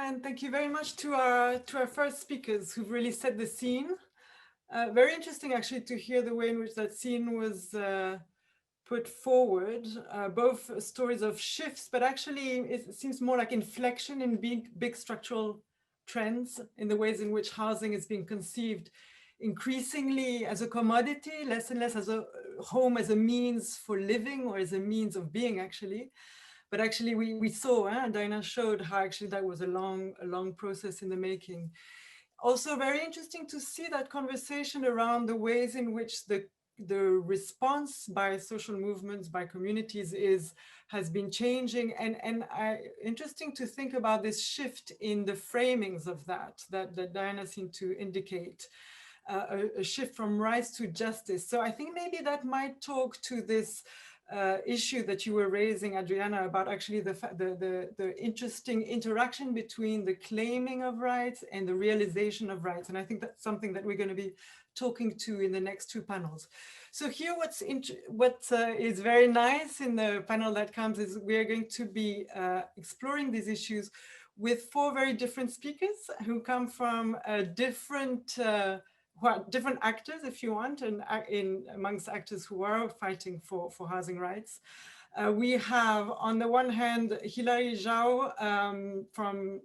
And thank you very much to our first speakers who've really set the scene. Very interesting actually to hear the way in which that scene was put forward, both stories of shifts, but actually it seems more like inflection in big structural trends in the ways in which housing is being conceived increasingly as a commodity, less and less as a home as a means for living or as a means of being actually. But actually we saw, Diana showed how actually that was a long process in the making. Also very interesting to see that conversation around the ways in which the response by social movements, by communities has been changing, and interesting to think about this shift in the framings of that Diana seemed to indicate, a shift from rights to justice. So I think maybe that might talk to this issue that you were raising, Adriana, about actually the interesting interaction between the claiming of rights and the realization of rights. And I think that's something that we're going to be talking to in the next two panels. So here what is very nice in the panel that comes is we are going to be exploring these issues with four very different speakers who come from different actors, if you want, and amongst actors who are fighting for housing rights. We have, on the one hand, Hilary Zhao from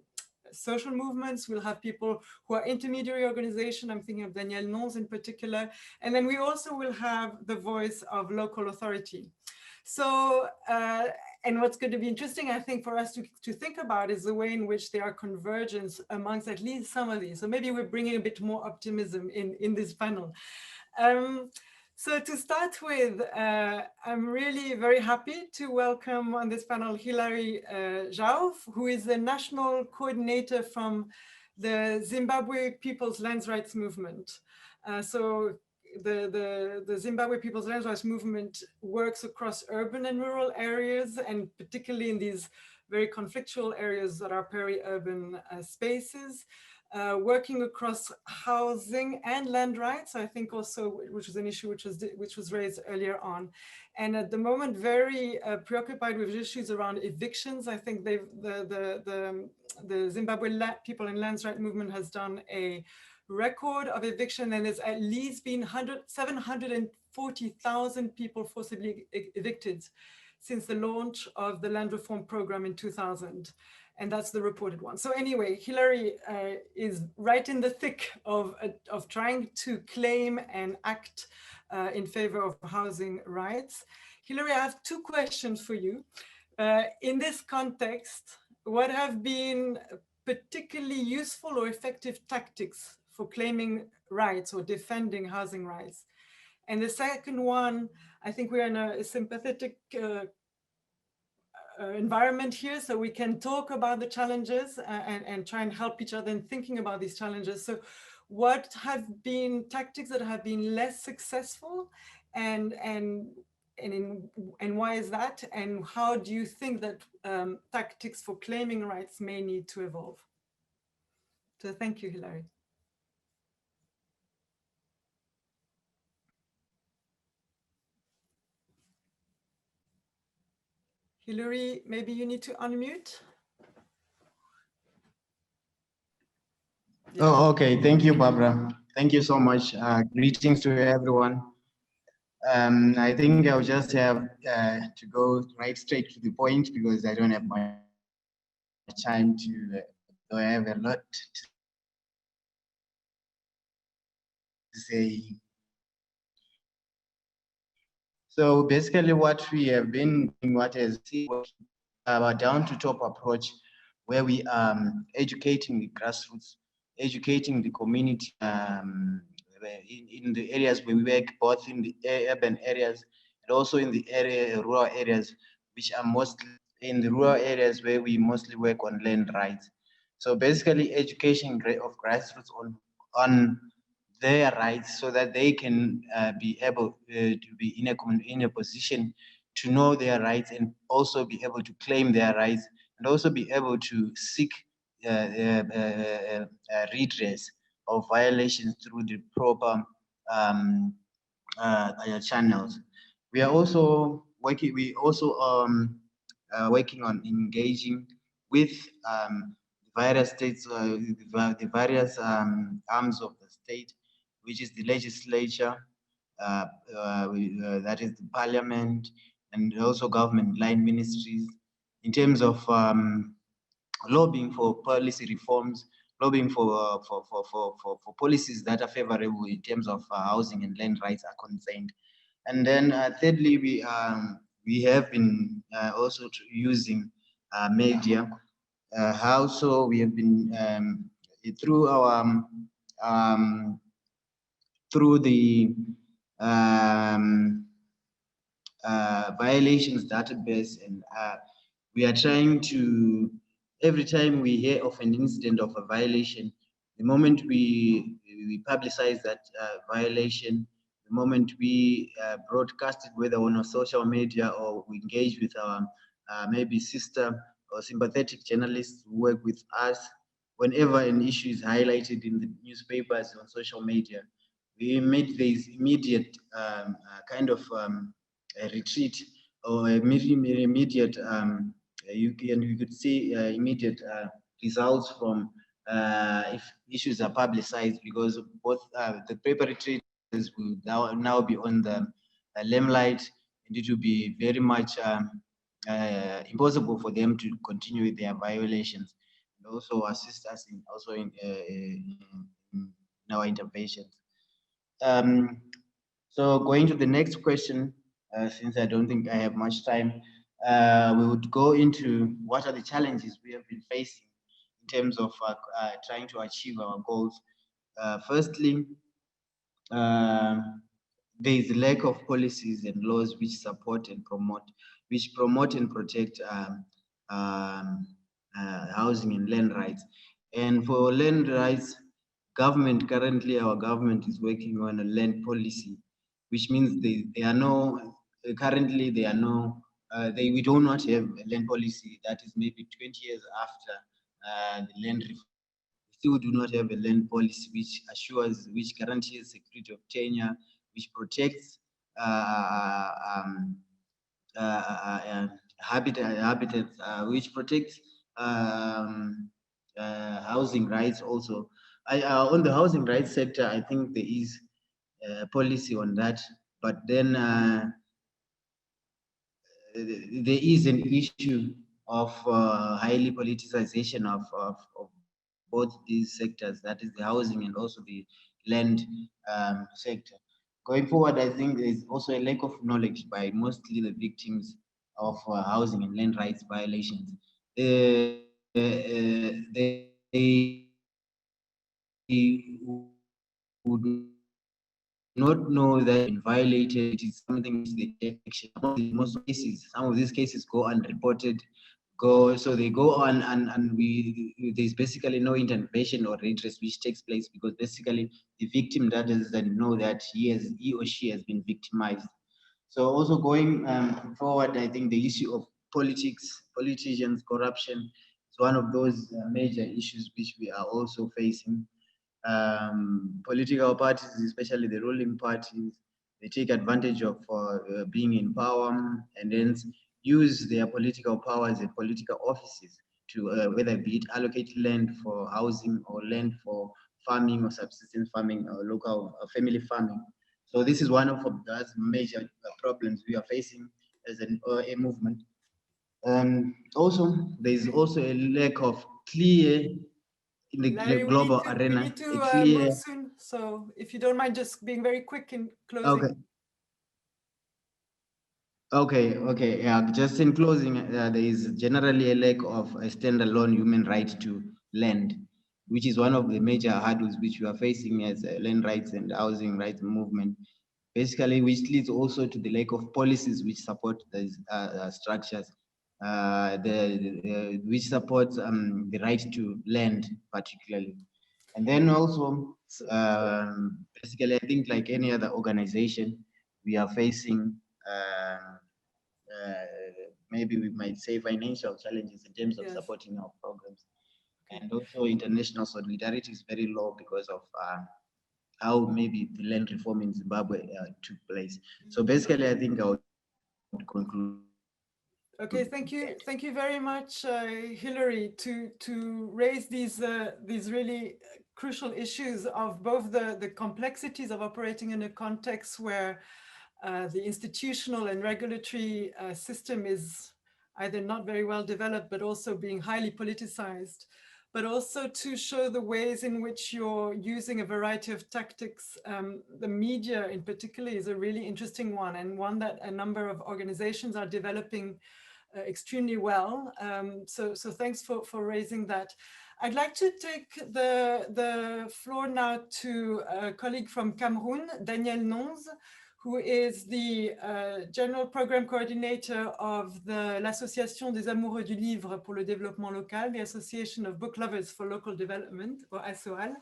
social movements. We'll have people who are intermediary organization. I'm thinking of Danielle Nons in particular. And then we also will have the voice of local authority. So, and what's going to be interesting, I think, for us to think about is the way in which there are convergence amongst at least some of these. So maybe we're bringing a bit more optimism in this panel. So to start with, I'm really very happy to welcome on this panel Hilary Zhao, who is the national coordinator from the Zimbabwe People's Land Rights Movement. So the Zimbabwe People's Land Rights Movement works across urban and rural areas, and particularly in these very conflictual areas that are peri-urban spaces, working across housing and land rights, I think also, which was an issue which was raised earlier on. And at the moment, very preoccupied with issues around evictions. I think the Zimbabwe People and Land Rights Movement has done a record of eviction, and there's at least been 740,000 people forcibly evicted since the launch of the land reform program in 2000. And that's the reported one. So anyway, Hilary is right in the thick of trying to claim and act in favor of housing rights. Hilary, I have two questions for you. In this context, what have been particularly useful or effective tactics for claiming rights or defending housing rights? And the second one, I think we're in a sympathetic environment here, so we can talk about the challenges and try and help each other in thinking about these challenges. So what have been tactics that have been less successful, and why is that? And how do you think that tactics for claiming rights may need to evolve? So thank you, Hilary. Hilary, maybe you need to unmute. Yeah. Oh, okay. Thank you, Barbara. Thank you so much. Greetings to everyone. I think I'll just have to go right straight to the point because I don't have much time to I have a lot to say. So basically what we have been doing, what is our down to top approach, where we are educating the grassroots, educating the community in the areas where we work, both in the urban areas and also in the rural areas, which are mostly in the rural areas where we mostly work on land rights. So basically education of grassroots on their rights so that they can be able to be in a position to know their rights and also be able to claim their rights and also be able to seek redress of violations through the proper channels. We are also working. Working on engaging with various states, the various arms of the state, which is the legislature, that is the parliament, and also government line ministries, in terms of lobbying for policy reforms, lobbying for policies that are favorable in terms of housing and land rights are concerned. And then thirdly, we have been also using media. How so? We have been through our through the um, violations database, and we are trying to, every time we hear of an incident of a violation, the moment we publicize that violation, the moment we broadcast it, whether on our social media or we engage with our maybe sister or sympathetic journalists who work with us, whenever an issue is highlighted in the newspapers on social media, we made this immediate kind of a retreat or immediate you could see immediate results from if issues are publicized, because both the preparatory will now be on the limelight, and it will be very much impossible for them to continue with their violations, and also assist us in also in our interventions. So going to the next question, since I don't think I have much time, we would go into what are the challenges we have been facing in terms of trying to achieve our goals. Firstly, there is a lack of policies and laws which support and promote and protect housing and land rights. And for land rights, our government is working on a land policy, which means there are no, currently there are no, we do not have a land policy that is maybe 20 years after the land reform. We still do not have a land policy which guarantees security of tenure, which protects habitats, which protects housing rights also. On the housing rights sector, I think there is a policy on that, but then there is an issue of highly politicization of both these sectors, that is the housing and also the land sector. Going forward, I think there is also a lack of knowledge by mostly the victims of housing and land rights violations. They would not know that been violated. It is something which they take action. Most cases, some of these cases go unreported, so they go on, and there's basically no intervention or redress which takes place, because basically the victim doesn't know that he or she has been victimized. So also going forward, I think the issue of politicians, corruption is one of those major issues which we are also facing. Political parties, especially the ruling parties, they take advantage of being in power, and then use their political powers and political offices to whether be it allocate land for housing or land for farming or subsistence farming or local family farming. So this is one of the major problems we are facing as a movement. Also, there is also a lack of clear, in the Larry, global we arena, need to a clear. move soon. So if you don't mind just being very quick in closing. Okay. Yeah, just in closing, there is generally a lack of a standalone human right to land, which is one of the major hurdles which we are facing as a land rights and housing rights movement. Basically, which leads also to the lack of policies which support these structures, which supports the right to land particularly. And then also, basically, I think like any other organization, we are facing maybe we might say financial challenges in terms of supporting our programs. And also international solidarity is very low because of how maybe the land reform in Zimbabwe took place. So basically, I think I would conclude Okay, thank you very much, Hilary, to raise these really crucial issues of both the complexities of operating in a context where the institutional and regulatory system is either not very well developed, but also being highly politicized, but also to show the ways in which you're using a variety of tactics. The media in particular is a really interesting one, and one that a number of organizations are developing extremely well. So thanks for raising that. I'd like to take the floor now to a colleague from Cameroon, Daniel Nons, who is the General Program Coordinator of l'Association des Amoureux du Livre pour le Développement Local, the Association of Book Lovers for Local Development, or ASOAL.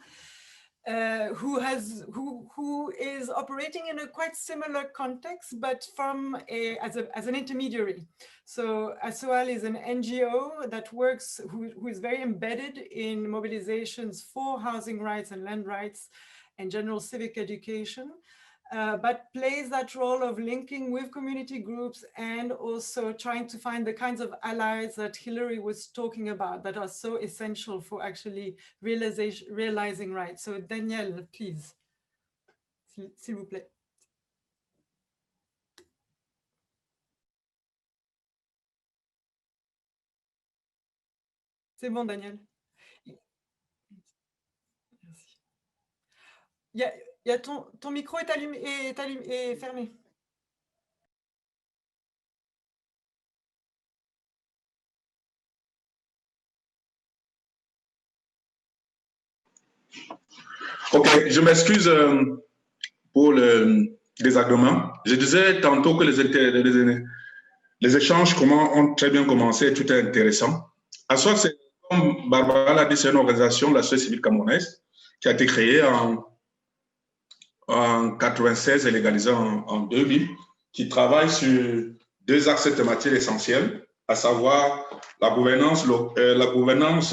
Who is operating in a quite similar context, but as an intermediary. So ASOAL is an NGO that works, who is very embedded in mobilizations for housing rights and land rights and general civic education. But plays that role of linking with community groups and also trying to find the kinds of allies that Hilary was talking about that are so essential for actually realizing rights. So Daniel, please, s'il vous plaît. C'est bon, Daniel. Merci. Il y a ton micro est allumé, est fermé. Ok, je m'excuse pour le désagrément. Je disais tantôt que les échanges ont très bien commencé, tout est intéressant. ASOAL, c'est, comme Barbara l'a dit, c'est une organisation de la société civile camerounaise qui a été créée en 1996 et légalisée en 2000, qui travaille sur deux axes thématiques essentiels, à savoir la gouvernance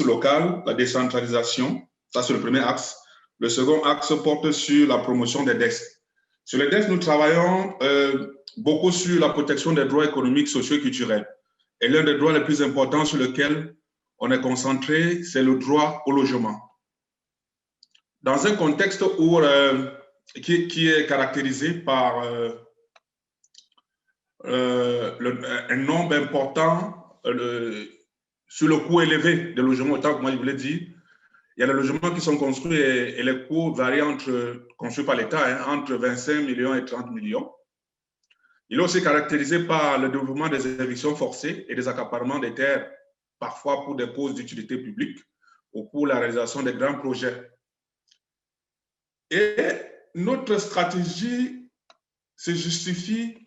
locale, la décentralisation, ça c'est le premier axe. Le second axe porte sur la promotion des DES. Sur les DES, nous travaillons beaucoup sur la protection des droits économiques, sociaux et culturels. Et l'un des droits les plus importants sur lequel on est concentré, c'est le droit au logement. Dans un contexte qui est caractérisé par un nombre important sur le coût élevé des logements, autant que moi je vous l'ai dit, il y a les logements qui sont construits et les coûts varient construits par l'État, entre 25 millions et 30 millions. Il est aussi caractérisé par le développement des évictions forcées et des accaparements des terres, parfois pour des causes d'utilité publique ou pour la réalisation de grands projets. Et notre stratégie se justifie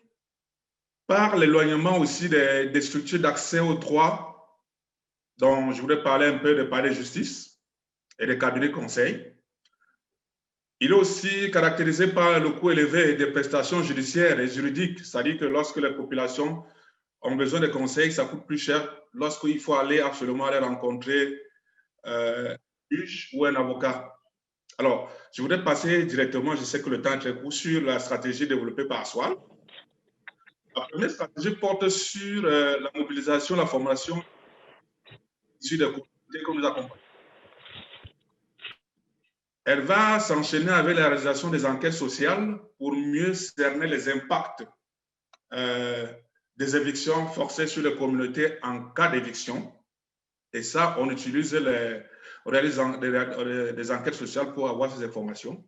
par l'éloignement aussi des structures d'accès aux droits, dont je voudrais parler un peu des palais de justice et des cabinets de conseil. Il est aussi caractérisé par le coût élevé des prestations judiciaires et juridiques, c'est-à-dire que lorsque les populations ont besoin de conseils, ça coûte plus cher lorsqu'il faut absolument aller rencontrer un juge ou un avocat. Alors, je voudrais passer directement, je sais que le temps est très court, sur la stratégie développée par ASOAL. La première stratégie porte sur la mobilisation, la formation issue des communautés que nous accompagnons. Elle va s'enchaîner avec la réalisation des enquêtes sociales pour mieux cerner les impacts des évictions forcées sur les communautés en cas d'éviction. Et ça, on réalise des enquêtes sociales pour avoir ces informations.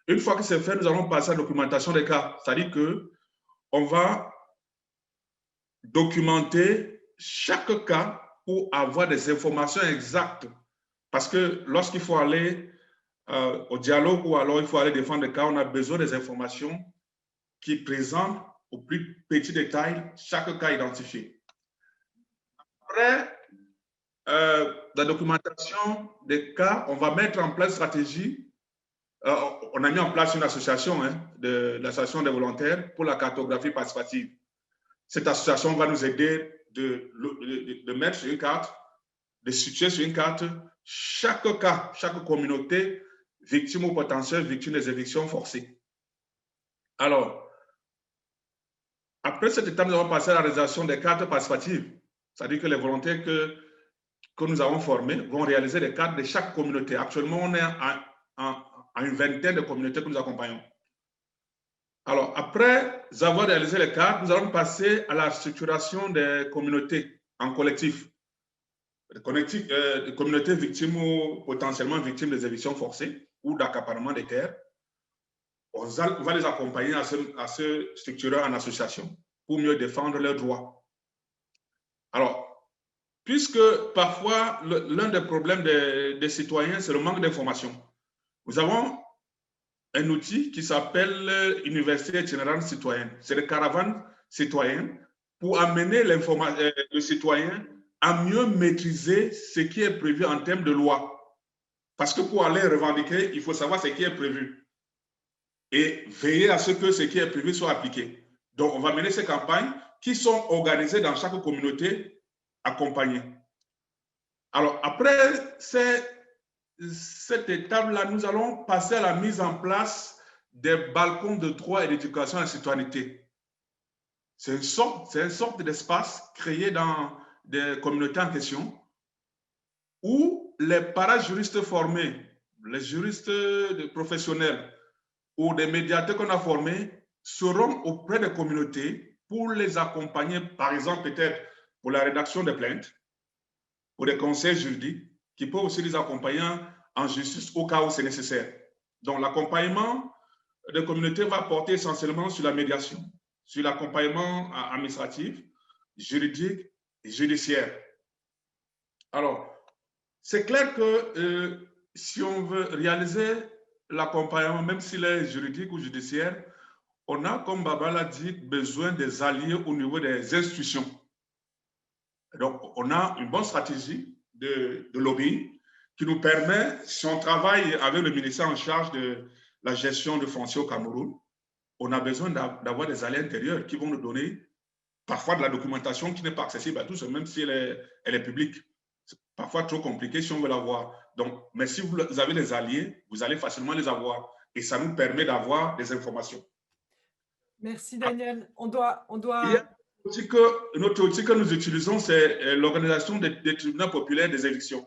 Une fois que c'est fait, nous allons passer à la documentation des cas. C'est-à-dire qu'on va documenter chaque cas pour avoir des informations exactes. Parce que lorsqu'il faut aller au dialogue ou alors il faut aller défendre le cas, on a besoin des informations qui présentent au plus petit détail chaque cas identifié. Après la documentation des cas, on va mettre en place une stratégie. On a mis en place une association, de l'association des volontaires pour la cartographie participative. Cette association va nous aider de mettre sur une carte, de situer sur une carte chaque cas, chaque communauté victime ou potentielle victime des évictions forcées. Alors, une fois que cette stratégie est mise en place, on va mettre en place une stratégie de l'association des volontaires pour la cartographie participative. Cette association va nous aider de mettre sur une carte, de situer sur une carte chaque cas, chaque communauté victime ou potentielle victime des évictions forcées. Alors, une fois que cette stratégie est mise en place, on va mettre en place une stratégie de l'association des volontaires pour la cartographie participative. Cette association va nous aider de situer sur une carte, de victime ou potentielle victime des évictions forcées. Alors, Après cette étape, nous avons passé à la réalisation des cartes participatives. C'est-à-dire que les volontaires que nous avons formés vont réaliser les cartes de chaque communauté. Actuellement, on est à une vingtaine de communautés que nous accompagnons. Alors, après avoir réalisé les cartes, nous allons passer à la structuration des communautés en collectif. Des communautés victimes ou potentiellement victimes des évictions forcées ou d'accaparement des terres. On va les accompagner à se structurer en association pour mieux défendre leurs droits. Alors, puisque parfois l'un des problèmes des citoyens, c'est le manque d'information, nous avons un outil qui s'appelle Université itinérante citoyenne. C'est le caravane citoyen pour amener le citoyen à mieux maîtriser ce qui est prévu en termes de loi. Parce que pour aller revendiquer, il faut savoir ce qui est prévu et veiller à ce que ce qui est prévu soit appliqué. Donc, on va mener ces campagnes qui sont organisées dans chaque communauté accompagnée. Alors, après cette étape-là, nous allons passer à la mise en place des balcons de droit et d'éducation à la citoyenneté. C'est une sorte d'espace créé dans des communautés en question où les parajuristes formés, les juristes professionnels ou des médiateurs qu'on a formés seront auprès des communautés pour les accompagner, par exemple, peut-être pour la rédaction des plaintes, pour des conseils juridiques, qui peuvent aussi les accompagner en justice au cas où c'est nécessaire. Donc, l'accompagnement des communautés va porter essentiellement sur la médiation, sur l'accompagnement administratif, juridique et judiciaire. Alors, c'est clair que si on veut réaliser l'accompagnement, même s'il est juridique ou judiciaire, on a, comme Baba l'a dit, besoin des alliés au niveau des institutions. Donc, on a une bonne stratégie de lobbying qui nous permet, si on travaille avec le ministère en charge de la gestion de foncier au Cameroun, on a besoin d'avoir des alliés intérieurs qui vont nous donner parfois de la documentation qui n'est pas accessible à tous, même si elle est publique. C'est parfois trop compliqué si on veut l'avoir. Donc, mais si vous avez des alliés, vous allez facilement les avoir. Et ça nous permet d'avoir des informations. Merci Daniel. On doit... Il y a notre outil que nous utilisons, c'est l'organisation des tribunaux populaires des évictions.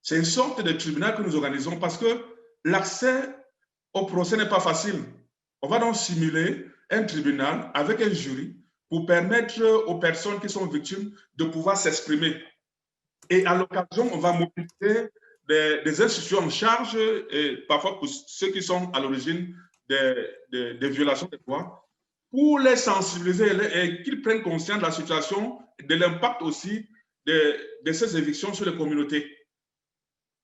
C'est une sorte de tribunal que nous organisons parce que l'accès au procès n'est pas facile. On va donc simuler un tribunal avec un jury pour permettre aux personnes qui sont victimes de pouvoir s'exprimer. Et à l'occasion, on va mobiliser des institutions en charge, et parfois pour ceux qui sont à l'origine des violations des droits, pour les sensibiliser et qu'ils prennent conscience de la situation, de l'impact aussi de ces évictions sur les communautés.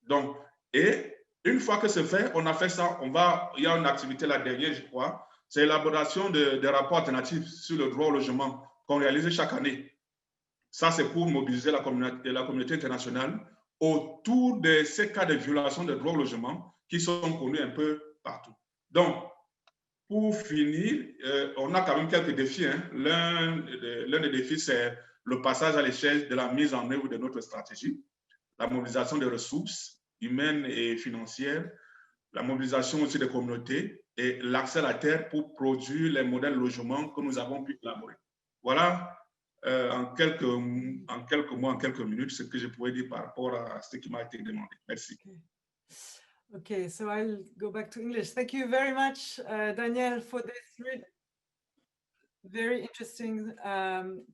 Donc, et une fois que c'est fait, on a fait ça, il y a une activité la dernière, je crois, c'est l'élaboration de rapports alternatifs sur le droit au logement qu'on réalise chaque année. Ça, c'est pour mobiliser la communauté internationale autour de ces cas de violation des droits au logement qui sont connus un peu partout. Donc, pour finir, on a quand même quelques défis. Hein. L'un des défis, c'est le passage à l'échelle de la mise en œuvre de notre stratégie, la mobilisation des ressources humaines et financières, la mobilisation aussi des communautés et l'accès à la terre pour produire les modèles de logement que nous avons pu élaborer. Voilà en quelques mois, en quelques minutes, ce que je pourrais dire par rapport à ce qui m'a été demandé. Merci. Okay, so I'll go back to English. Thank you very much, Daniel, for this very interesting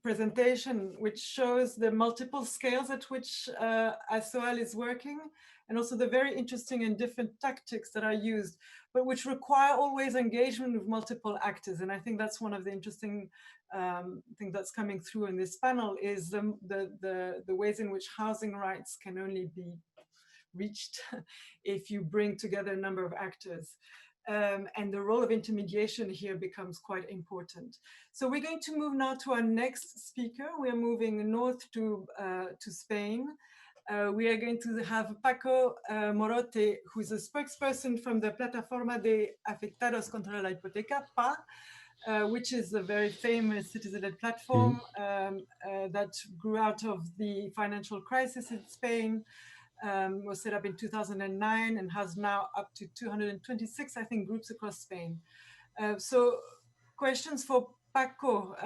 presentation, which shows the multiple scales at which ASOAL is working, and also the very interesting and different tactics that are used, but which require always engagement with multiple actors. And I think that's one of the interesting things that's coming through in this panel is the ways in which housing rights can only be reached if you bring together a number of actors. And the role of intermediation here becomes quite important. So we're going to move now to our next speaker. We are moving north to Spain. We are going to have Paco Morote, who is a spokesperson from the Plataforma de Afectados contra la Hipoteca, PA, which is a very famous citizen-led platform that grew out of the financial crisis in Spain. Was set up in 2009 and has now up to 226, I think, groups across Spain. So questions for Paco,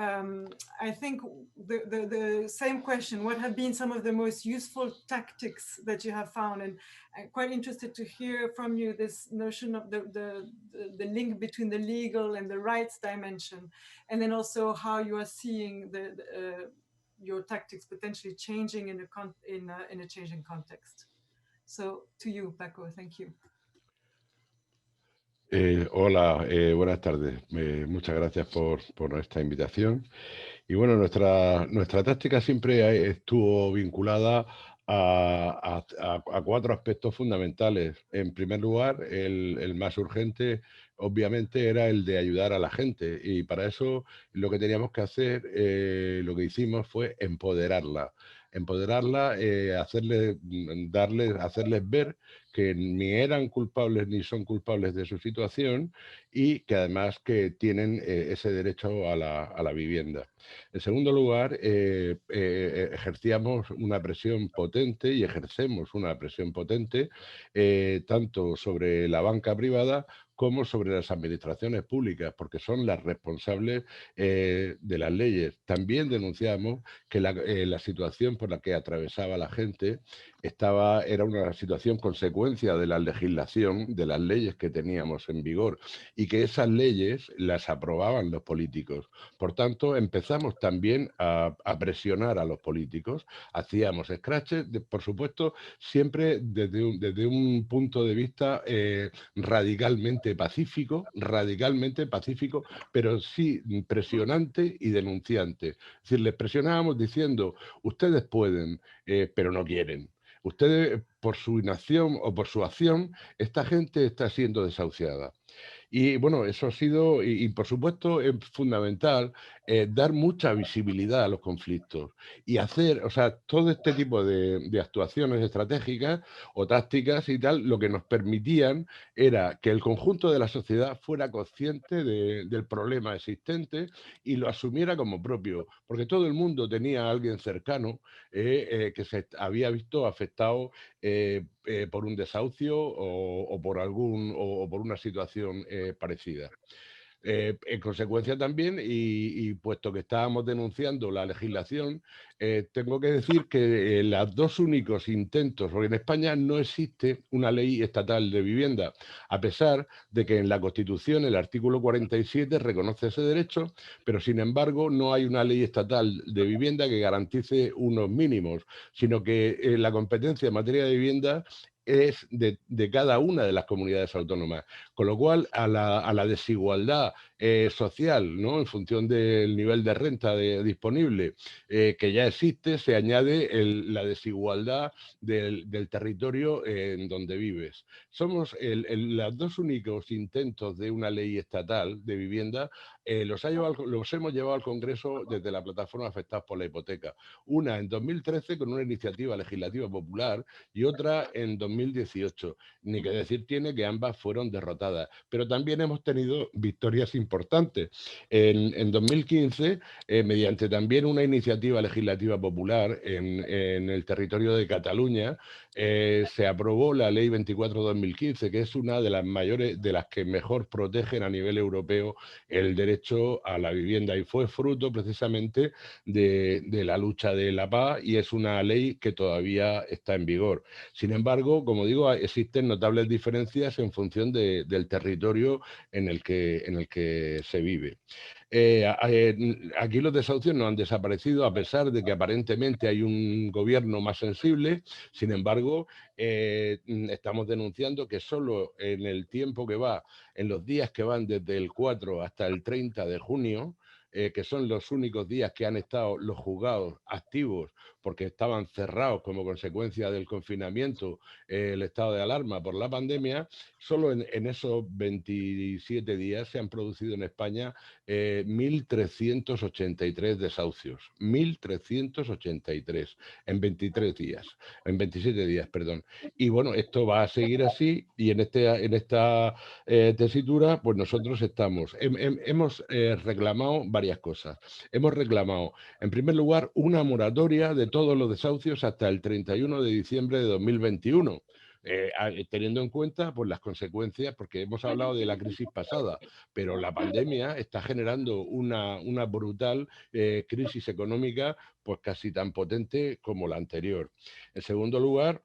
I think the same question, what have been some of the most useful tactics that you have found? And I'm quite interested to hear from you this notion of the link between the legal and the rights dimension, and then also how you are seeing your tactics potentially changing in a changing context. So to you, Paco, thank you. Hola, buenas tardes. Muchas gracias por esta invitación. Y bueno, nuestra táctica siempre estuvo vinculada a cuatro aspectos fundamentales. En primer lugar, el más urgente, obviamente, era el de ayudar a la gente. Y para eso lo que teníamos que hacer, lo que hicimos fue empoderarla. Hacerles ver que ni eran culpables ni son culpables de su situación y que además que tienen ese derecho a la vivienda. En segundo lugar, ejercíamos una presión potente y ejercemos una presión potente tanto sobre la banca privada como sobre las administraciones públicas, porque son las responsables de las leyes. También denunciamos que la situación por la que atravesaba la gente era una situación consecuencia de la legislación, de las leyes que teníamos en vigor, y que esas leyes las aprobaban los políticos. Por tanto, empezamos también a presionar a los políticos. Hacíamos escraches, por supuesto, siempre desde un punto de vista radicalmente pacífico, pero sí presionante y denunciante. Es decir, les presionábamos diciendo, ustedes pueden, pero no quieren. Ustedes, por su inacción o por su acción, esta gente está siendo desahuciada. Y bueno, eso ha sido, y por supuesto es fundamental dar mucha visibilidad a los conflictos y hacer, o sea, todo este tipo de actuaciones estratégicas o tácticas y tal, lo que nos permitían era que el conjunto de la sociedad fuera consciente del problema existente y lo asumiera como propio, porque todo el mundo tenía a alguien cercano que se había visto afectado por un desahucio o por una situación parecida. En consecuencia también, y puesto que estábamos denunciando la legislación, tengo que decir que los dos únicos intentos, porque en España no existe una ley estatal de vivienda, a pesar de que en la Constitución el artículo 47 reconoce ese derecho, pero sin embargo no hay una ley estatal de vivienda que garantice unos mínimos, sino que la competencia en materia de vivienda es de cada una de las comunidades autónomas, con lo cual a la desigualdad social, ¿no? En función del nivel de renta disponible que ya existe, se añade la desigualdad del territorio en donde vives. Somos los dos únicos intentos de una ley estatal de vivienda, los hemos llevado al Congreso desde la plataforma Afectados por la Hipoteca. Una en 2013 con una iniciativa legislativa popular y otra en 2018. Ni que decir tiene que ambas fueron derrotadas, pero también hemos tenido victorias importantes. En 2015, mediante también una iniciativa legislativa popular en el territorio de Cataluña, se aprobó la Ley 24/2015, que es una de las mayores, de las que mejor protegen a nivel europeo el derecho a la vivienda, y fue fruto precisamente de la lucha de la paz, y es una ley que todavía está en vigor. Sin embargo, como digo, existen notables diferencias en función del territorio en el que se vive. Aquí los desahucios no han desaparecido, a pesar de que aparentemente hay un gobierno más sensible. Sin embargo, estamos denunciando que solo en el tiempo que va, en los días que van desde el 4 hasta el 30 de junio, que son los únicos días que han estado los juzgados activos porque estaban cerrados como consecuencia del confinamiento, el estado de alarma por la pandemia, solo en esos 27 días se han producido en España 1.383 desahucios. 1.383 en 23 días, en 27 días, perdón. Y bueno, esto va a seguir así, y en esta tesitura, pues nosotros hemos reclamado varias cosas. Hemos reclamado, en primer lugar, una moratoria de todos los desahucios hasta el 31 de diciembre de 2021, teniendo en cuenta pues, las consecuencias, porque hemos hablado de la crisis pasada, pero la pandemia está generando una brutal crisis económica, pues casi tan potente como la anterior. En segundo lugar,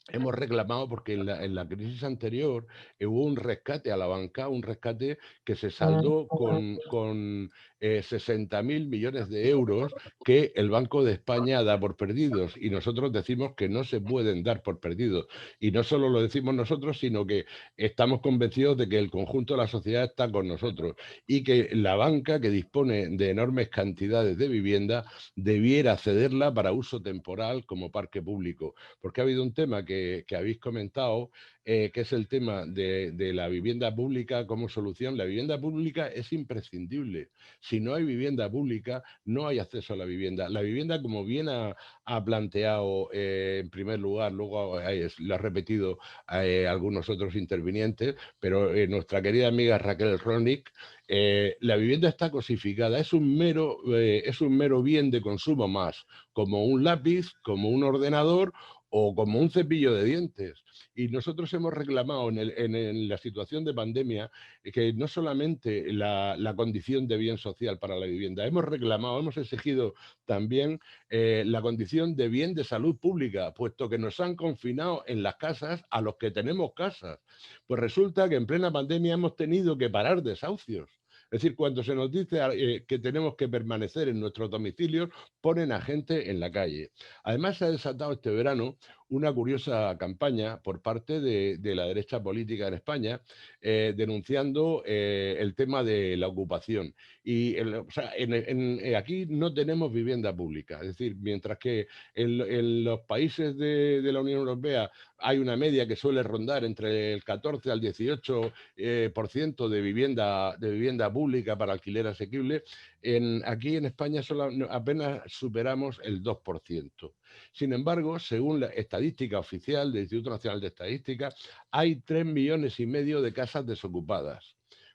hemos reclamado porque en la crisis anterior hubo un rescate a la banca, un rescate que se saldó con 60.000 millones de euros que el Banco de España da por perdidos, y nosotros decimos que no se pueden dar por perdidos. Y no solo lo decimos nosotros, sino que estamos convencidos de que el conjunto de la sociedad está con nosotros y que la banca, que dispone de enormes cantidades de vivienda, debiera cederla para uso temporal como parque público. Porque ha habido un tema que habéis comentado, que es el tema de la vivienda pública como solución. La vivienda pública es imprescindible. Si no hay vivienda pública, no hay acceso a la vivienda. La vivienda, como bien ha planteado en primer lugar, luego lo ha repetido algunos otros intervinientes, pero nuestra querida amiga Raquel Ronick, la vivienda está cosificada, es un mero bien de consumo más, como un lápiz, como un ordenador o como un cepillo de dientes. Y nosotros hemos reclamado en la situación de pandemia que no solamente la condición de bien social para la vivienda, hemos reclamado, hemos exigido también la condición de bien de salud pública, puesto que nos han confinado en las casas a los que tenemos casas. Pues resulta que en plena pandemia hemos tenido que parar desahucios. Es decir, cuando se nos dice que tenemos que permanecer en nuestros domicilios, ponen a gente en la calle. Además, se ha desatado este verano una curiosa campaña por parte de la derecha política en España, denunciando el tema de la ocupación. Y aquí no tenemos vivienda pública. Es decir, mientras que en los países de la Unión Europea hay una media que suele rondar entre el 14 al 18% de vivienda pública para alquiler asequible, aquí en España apenas superamos el 2%. Sin embargo, según la estadística oficial del Instituto Nacional de Estadística, hay 3,5 millones de casas desocupadas.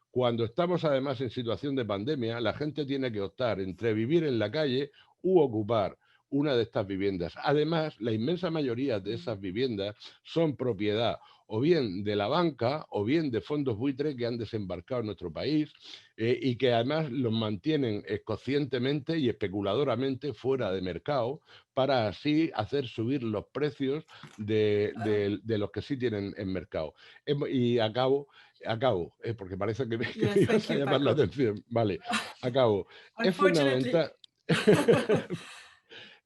Cuando estamos además en situación de pandemia, la gente tiene que optar entre vivir en la calle u ocupar una de estas viviendas. Además, la inmensa mayoría de esas viviendas son propiedad o bien de la banca o bien de fondos buitre que han desembarcado en nuestro país y que además los mantienen conscientemente y especuladoramente fuera de mercado para así hacer subir los precios de los que sí tienen en mercado. Y acabo, porque parece que me ibas a llamar la atención. Vale, acabo. Es fundamental.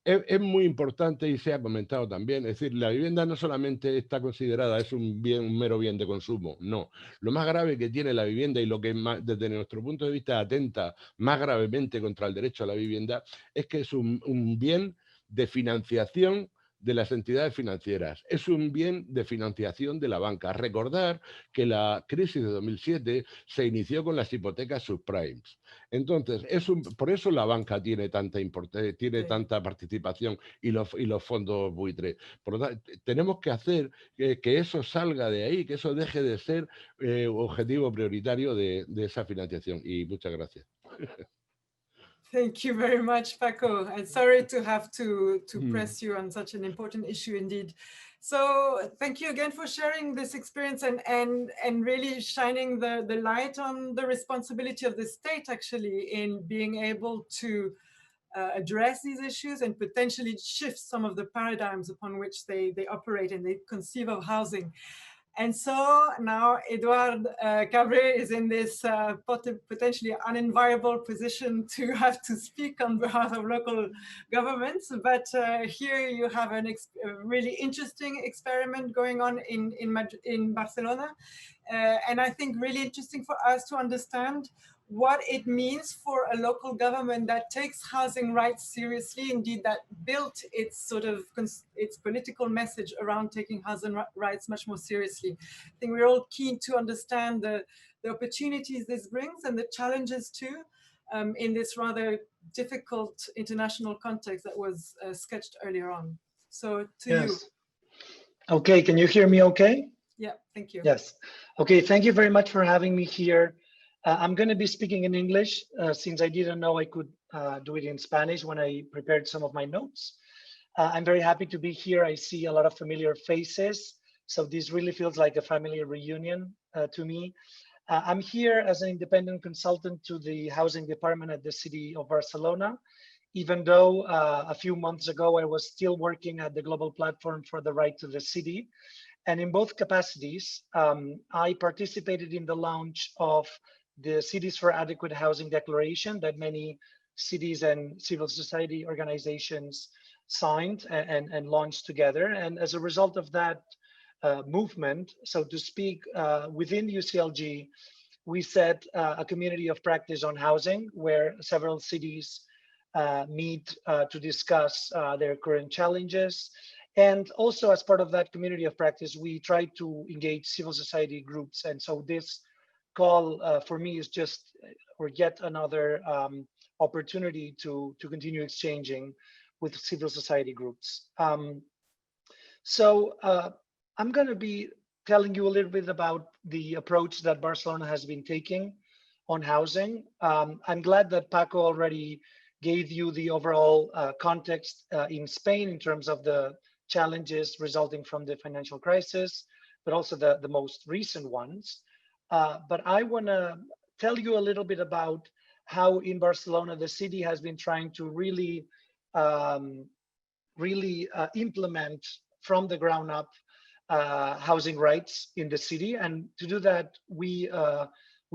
Es muy importante y se ha comentado también, es decir, la vivienda no solamente está considerada, es un mero bien de consumo, no. Lo más grave que tiene la vivienda y lo que desde nuestro punto de vista atenta más gravemente contra el derecho a la vivienda es que es un bien de financiación de las entidades financieras, es un bien de financiación de la banca. Recordar que la crisis de 2007 se inició con las hipotecas subprimes. Entonces, por eso la banca tiene tanta participación y los fondos buitres. Por lo tanto, tenemos que hacer que eso salga de ahí, que eso deje de ser objetivo prioritario de esa financiación. Y muchas gracias. Thank you very much, Paco. And sorry to have to press you on such an important issue indeed. So thank you again for sharing this experience and really shining the light on the responsibility of the state actually in being able to address these issues and potentially shift some of the paradigms upon which they operate and they conceive of housing. And so now Eduard Cabré is in this potentially unenviable position to have to speak on behalf of local governments. But here you have a really interesting experiment going on in Barcelona. And I think really interesting for us to understand what it means for a local government that takes housing rights seriously, indeed that built its sort of its political message around taking housing rights much more seriously. I think we're all keen to understand the opportunities this brings and the challenges too in this rather difficult international context that was sketched earlier on. So to you. Okay, can you hear me okay? Yeah, thank you. Yes. Okay, thank you very much for having me here. I'm going to be speaking in English since I didn't know I could do it in Spanish when I prepared some of my notes. I'm very happy to be here. I see a lot of familiar faces. So this really feels like a family reunion to me. I'm here as an independent consultant to the housing department at the city of Barcelona, even though a few months ago I was still working at the Global Platform for the Right to the City. And in both capacities, I participated in the launch of the Cities for Adequate Housing Declaration that many cities and civil society organizations signed and launched together. And as a result of that movement, so to speak, within UCLG, we set a community of practice on housing where several cities meet to discuss their current challenges. And also as part of that community of practice, we try to engage civil society groups. And so this call for me is just or yet another opportunity to continue exchanging with civil society groups. So I'm going to be telling you a little bit about the approach that Barcelona has been taking on housing. I'm glad that Paco already gave you the overall context in Spain in terms of the challenges resulting from the financial crisis, but also the most recent ones. But I want to tell you a little bit about how in Barcelona, the city has been trying to really, implement from the ground up housing rights in the city. And to do that, we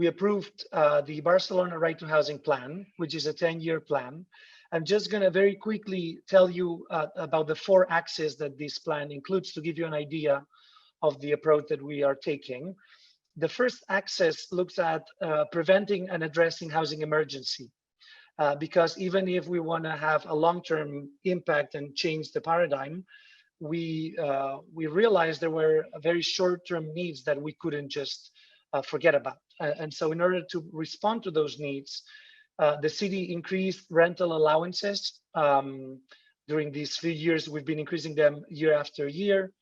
approved the Barcelona Right to Housing Plan, which is a 10-year plan. I'm just going to very quickly tell you about the 4 axes that this plan includes to give you an idea of the approach that we are taking. The first axis looks at preventing and addressing housing emergency, because even if we want to have a long-term impact and change the paradigm, we realized there were very short-term needs that we couldn't just forget about. And so in order to respond to those needs, the city increased rental allowances. During these few years, we've been increasing them year after year.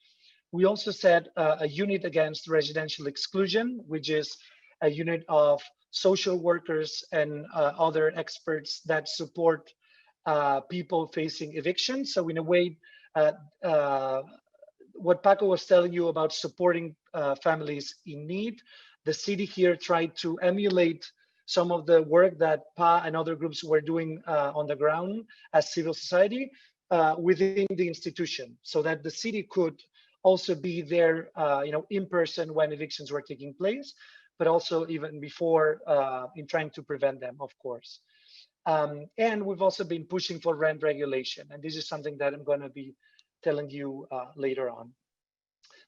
We also set a unit against residential exclusion, which is a unit of social workers and other experts that support people facing eviction. So in a way, what Paco was telling you about supporting families in need, the city here tried to emulate some of the work that PA and other groups were doing on the ground as civil society within the institution, so that the city could also be there, in person when evictions were taking place, but also even before in trying to prevent them, of course. And we've also been pushing for rent regulation, and this is something that I'm going to be telling you later on.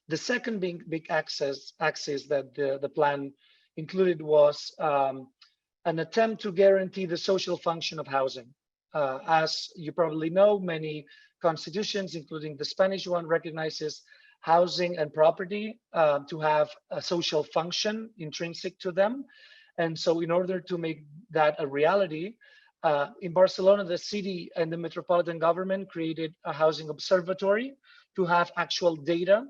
The second big axis that the plan included was an attempt to guarantee the social function of housing. As you probably know, many constitutions, including the Spanish one, recognizes housing and property to have a social function intrinsic to them. And so in order to make that a reality, in Barcelona, the city and the metropolitan government created a housing observatory to have actual data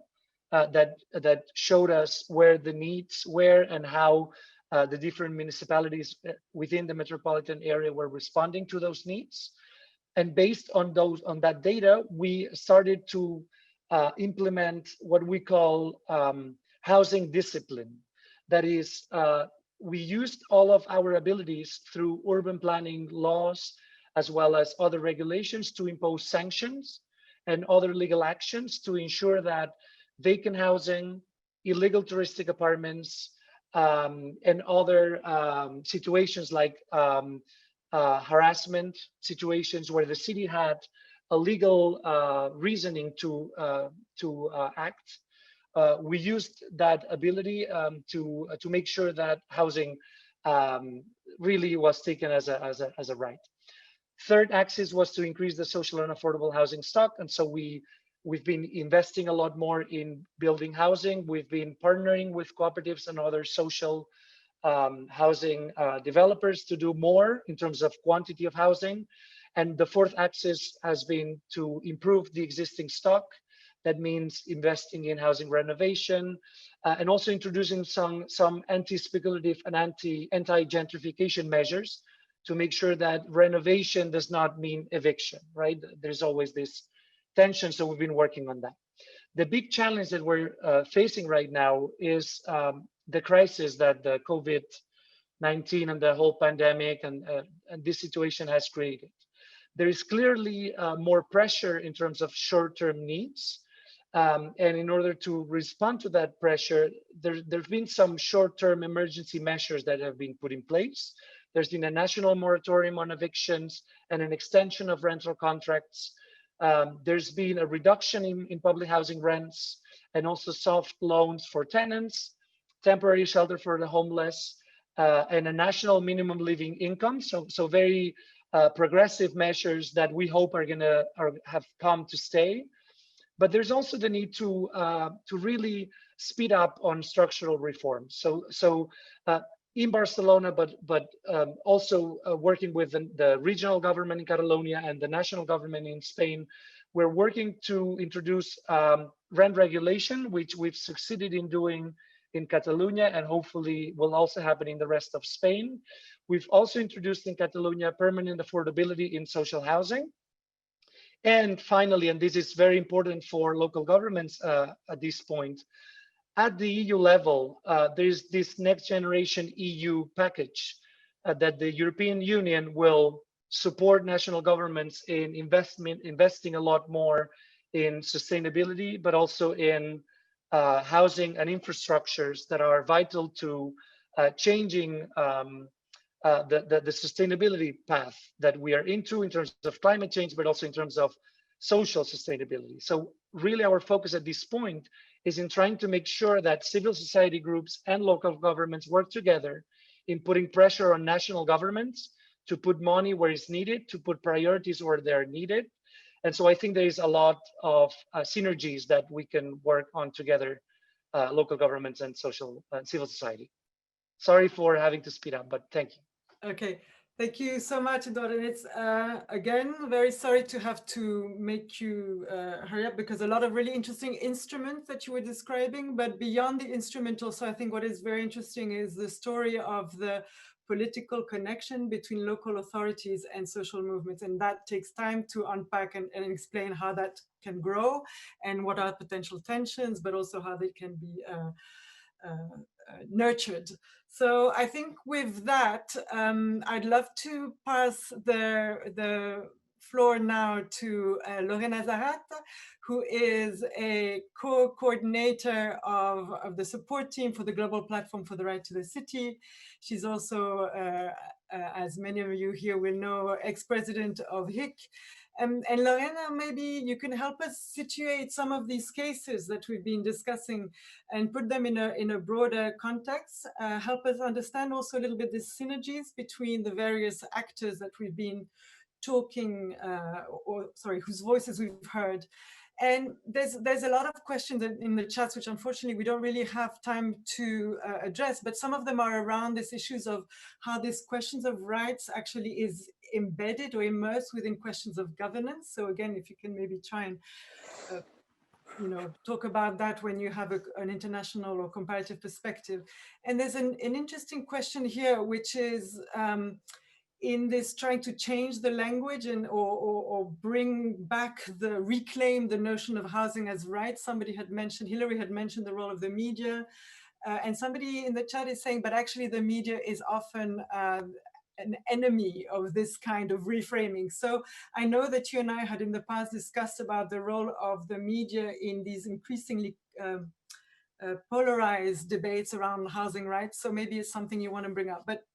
that showed us where the needs were and how the different municipalities within the metropolitan area were responding to those needs. And based on that data, we started to implement what we call housing discipline. That is, we used all of our abilities through urban planning laws, as well as other regulations, to impose sanctions and other legal actions to ensure that vacant housing, illegal touristic apartments, and other situations like harassment situations where the city had a legal reasoning to act. We used that ability to make sure that housing really was taken as a right. Third axis was to increase the social and affordable housing stock, and so we've been investing a lot more in building housing. We've been partnering with cooperatives and other social housing developers to do more in terms of quantity of housing. And the fourth axis has been to improve the existing stock. That means investing in housing renovation and also introducing some anti-speculative and anti-gentrification measures to make sure that renovation does not mean eviction, right? There's always this tension, so we've been working on that. The big challenge that we're facing right now is the crisis that the COVID-19 and the whole pandemic and this situation has created. There is clearly more pressure in terms of short-term needs. And in order to respond to that pressure, there's been some short-term emergency measures that have been put in place. There's been a national moratorium on evictions and an extension of rental contracts. There's been a reduction in public housing rents and also soft loans for tenants, temporary shelter for the homeless, and a national minimum living income. So very progressive measures that we hope are have come to stay. But there's also the need to really speed up on structural reforms. So in Barcelona, but also working with the regional government in Catalonia and the national government in Spain, we're working to introduce rent regulation, which we've succeeded in doing in Catalonia and hopefully will also happen in the rest of Spain. We've also introduced in Catalonia permanent affordability in social housing. And finally, and this is very important for local governments at this point, at the EU level, there's this next generation EU package that the European Union will support national governments in investing a lot more in sustainability, but also in housing and infrastructures that are vital to changing the sustainability path that we are into in terms of climate change, but also in terms of social sustainability. So really our focus at this point is in trying to make sure that civil society groups and local governments work together in putting pressure on national governments to put money where it's needed, to put priorities where they're needed. And so I think there is a lot of synergies that we can work on together, local governments and civil society. Sorry for having to speed up, but thank you. Okay, thank you so much, Eduardo. And it's, again, very sorry to have to make you hurry up because a lot of really interesting instruments that you were describing, but beyond the instrument also, I think what is very interesting is the story of the political connection between local authorities and social movements. And that takes time to unpack and explain how that can grow and what are potential tensions, but also how they can be nurtured. So I think with that, I'd love to pass the floor now to Lorena Zarate, who is a co-coordinator of the support team for the Global Platform for the Right to the City. She's also, as many of you here will know, ex-president of HIC. And Lorena, maybe you can help us situate some of these cases that we've been discussing and put them in a broader context. Help us understand also a little bit the synergies between the various actors that we've been talking, whose voices we've heard. And there's a lot of questions in the chats, which unfortunately we don't really have time to address, but some of them are around these issues of how these questions of rights actually is embedded or immersed within questions of governance. So again, if you can maybe try and talk about that when you have an international or comparative perspective. And there's an interesting question here, which is, in this trying to change the language and or bring back reclaim the notion of housing as rights. Somebody had mentioned, Hillary had mentioned the role of the media, and somebody in the chat is saying, but actually the media is often an enemy of this kind of reframing. So I know that you and I had in the past discussed about the role of the media in these increasingly polarized debates around housing rights. So maybe it's something you want to bring up, but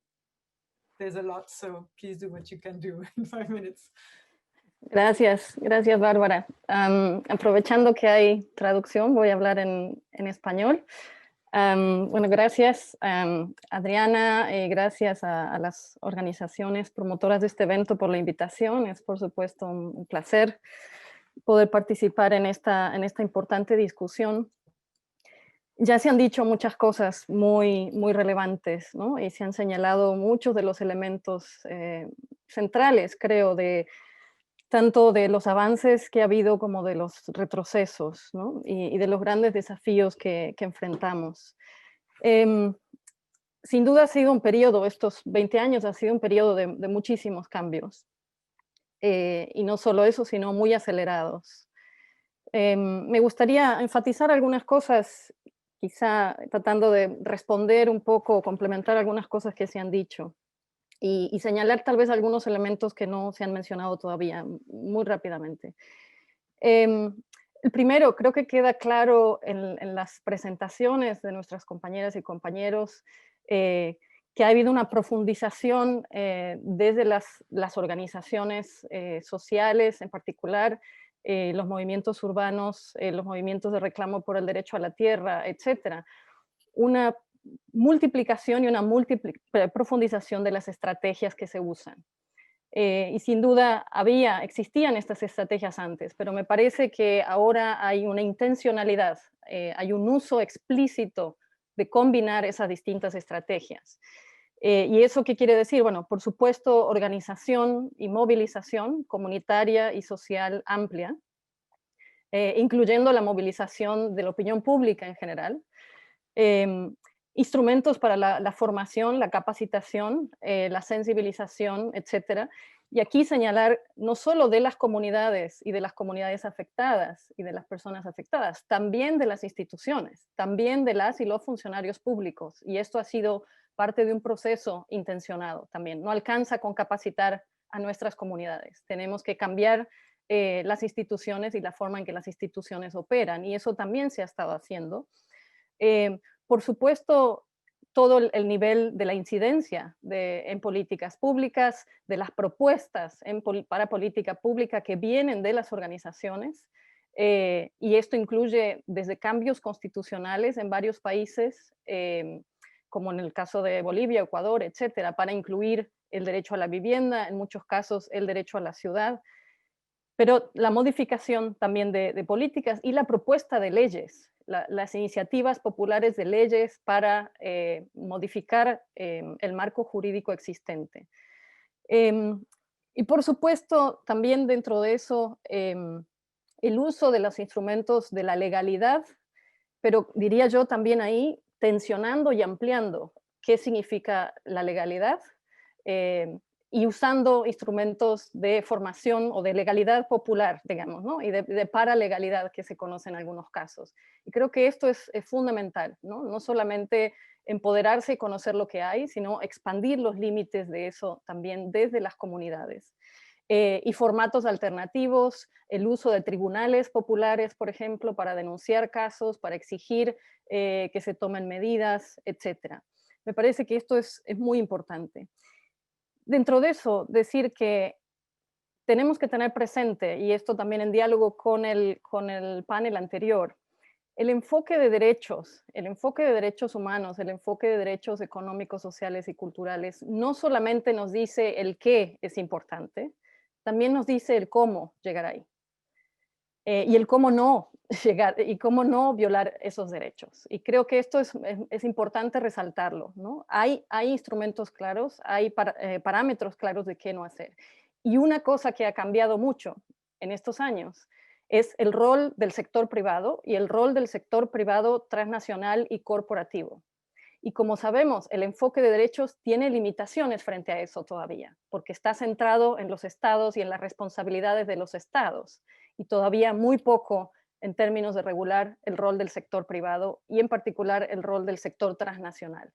there's a lot, so please do what you can do in 5 minutes. Gracias, Bárbara. Aprovechando que hay traducción, voy a hablar en español. Bueno, gracias Adriana, gracias a las organizaciones promotoras de este evento por la invitación. Es por supuesto un placer poder participar en esta importante discusión. Ya se han dicho muchas cosas muy relevantes, ¿no? Y se han señalado muchos de los elementos centrales, creo, tanto de los avances que ha habido como de los retrocesos, ¿no? Y de los grandes desafíos que enfrentamos. Sin duda ha sido un periodo, estos 20 años ha sido un periodo de muchísimos cambios. Y no solo eso, sino muy acelerados. Me gustaría enfatizar algunas cosas, quizá tratando de responder un poco, complementar algunas cosas que se han dicho y señalar tal vez algunos elementos que no se han mencionado todavía, muy rápidamente. El primero, creo que queda claro en las presentaciones de nuestras compañeras y compañeros que ha habido una profundización desde las organizaciones sociales, en particular los movimientos urbanos, los movimientos de reclamo por el derecho a la tierra, etcétera. Una multiplicación y una profundización de las estrategias que se usan. Y sin duda existían estas estrategias antes, pero me parece que ahora hay una intencionalidad, hay un uso explícito de combinar esas distintas estrategias. ¿Y eso qué quiere decir? Bueno, por supuesto, organización y movilización comunitaria y social amplia, incluyendo la movilización de la opinión pública en general, instrumentos para la formación, la capacitación, la sensibilización, etcétera. Y aquí señalar no solo de las comunidades y de las comunidades afectadas y de las personas afectadas, también de las instituciones, también de las y los funcionarios públicos. Y esto ha sido parte de un proceso intencionado también. No alcanza con capacitar a nuestras comunidades. Tenemos que cambiar las instituciones y la forma en que las instituciones operan. Y eso también se ha estado haciendo. Por supuesto, todo el nivel de la incidencia en políticas públicas, de las propuestas para política pública que vienen de las organizaciones, y esto incluye desde cambios constitucionales en varios países, como en el caso de Bolivia, Ecuador, etcétera, para incluir el derecho a la vivienda, en muchos casos el derecho a la ciudad, pero la modificación también de políticas y la propuesta de leyes, las iniciativas populares de leyes para modificar el marco jurídico existente. Y por supuesto, también dentro de eso, el uso de los instrumentos de la legalidad, pero diría yo también ahí, tensionando y ampliando qué significa la legalidad, y usando instrumentos de formación o de legalidad popular, digamos, ¿no? Y de paralegalidad que se conoce en algunos casos. Y creo que esto es fundamental, ¿no? No solamente empoderarse y conocer lo que hay, sino expandir los límites de eso también desde las comunidades. Y formatos alternativos, el uso de tribunales populares, por ejemplo, para denunciar casos, para exigir que se tomen medidas, etc. Me parece que esto es muy importante. Dentro de eso, decir que tenemos que tener presente, y esto también en diálogo con el panel anterior, el enfoque de derechos humanos, el enfoque de derechos económicos, sociales y culturales, no solamente nos dice el qué es importante, también nos dice el cómo llegar ahí. Y el cómo no llegar y cómo no violar esos derechos. Y creo que esto es importante resaltarlo, ¿no? Hay instrumentos claros, hay parámetros claros de qué no hacer. Y una cosa que ha cambiado mucho en estos años es el rol del sector privado y el rol del sector privado transnacional y corporativo. Y como sabemos, el enfoque de derechos tiene limitaciones frente a eso todavía, porque está centrado en los estados y en las responsabilidades de los estados, y todavía muy poco en términos de regular el rol del sector privado y en particular el rol del sector transnacional,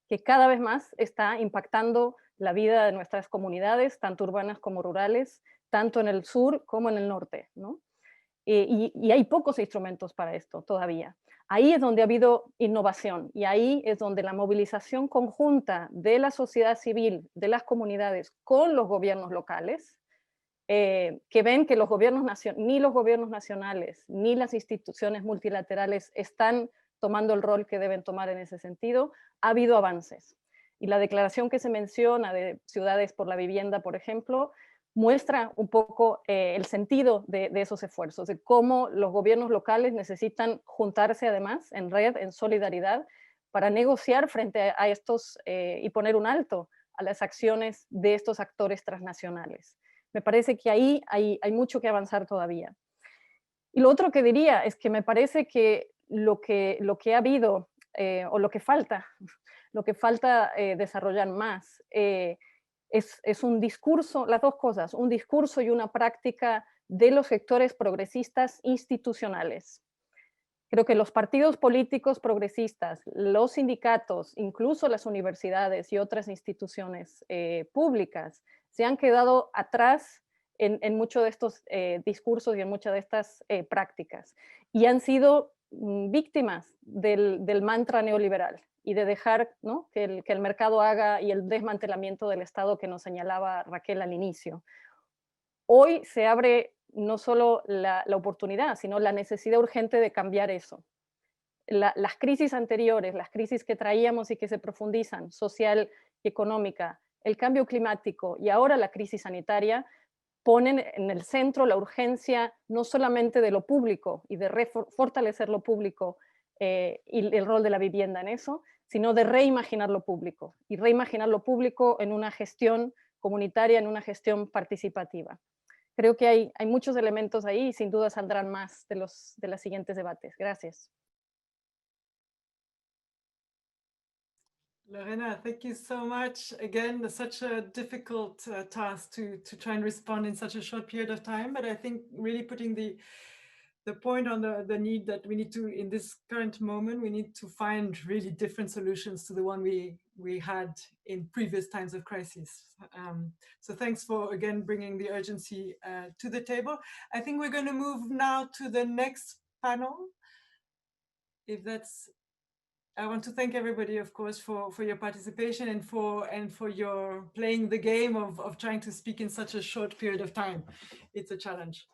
que cada vez más está impactando la vida de nuestras comunidades, tanto urbanas como rurales, tanto en el sur como en el norte, ¿no? Y hay pocos instrumentos para esto todavía. Ahí es donde ha habido innovación y ahí es donde la movilización conjunta de la sociedad civil, de las comunidades con los gobiernos locales, que ven que ni los gobiernos nacionales ni las instituciones multilaterales están tomando el rol que deben tomar en ese sentido, ha habido avances. Y la declaración que se menciona de Ciudades por la Vivienda, por ejemplo, muestra un poco el sentido de esos esfuerzos, de cómo los gobiernos locales necesitan juntarse además en red, en solidaridad, para negociar frente a estos y poner un alto a las acciones de estos actores transnacionales. Me parece que ahí hay mucho que avanzar todavía. Y lo otro que diría es que me parece que lo que ha habido, o lo que falta desarrollar más, es un discurso, las dos cosas, un discurso y una práctica de los sectores progresistas institucionales. Creo que los partidos políticos progresistas, los sindicatos, incluso las universidades y otras instituciones públicas se han quedado atrás en muchos de estos discursos y en muchas de estas prácticas y han sido víctimas del mantra neoliberal y de dejar, ¿no?, que el mercado haga y el desmantelamiento del Estado que nos señalaba Raquel al inicio. Hoy se abre no solo la oportunidad, sino la necesidad urgente de cambiar eso. Las crisis anteriores, las crisis que traíamos y que se profundizan, social y económica, el cambio climático y ahora la crisis sanitaria, ponen en el centro la urgencia no solamente de lo público y de fortalecer lo público y el rol de la vivienda en eso, sino de reimaginar lo público y reimaginar lo público en una gestión comunitaria, en una gestión participativa. Creo que hay muchos elementos ahí y sin duda saldrán más de los siguientes debates. Gracias. Lorena, thank you so much. Again, such a difficult task to try and respond in such a short period of time, but I think really putting the point on the need that we need to, in this current moment, we need to find really different solutions to the one we had in previous times of crisis. So thanks for, again, bringing the urgency to the table. I think we're going to move now to the next panel. If that's, I want to thank everybody, of course, for your participation and for your playing the game of trying to speak in such a short period of time. It's a challenge.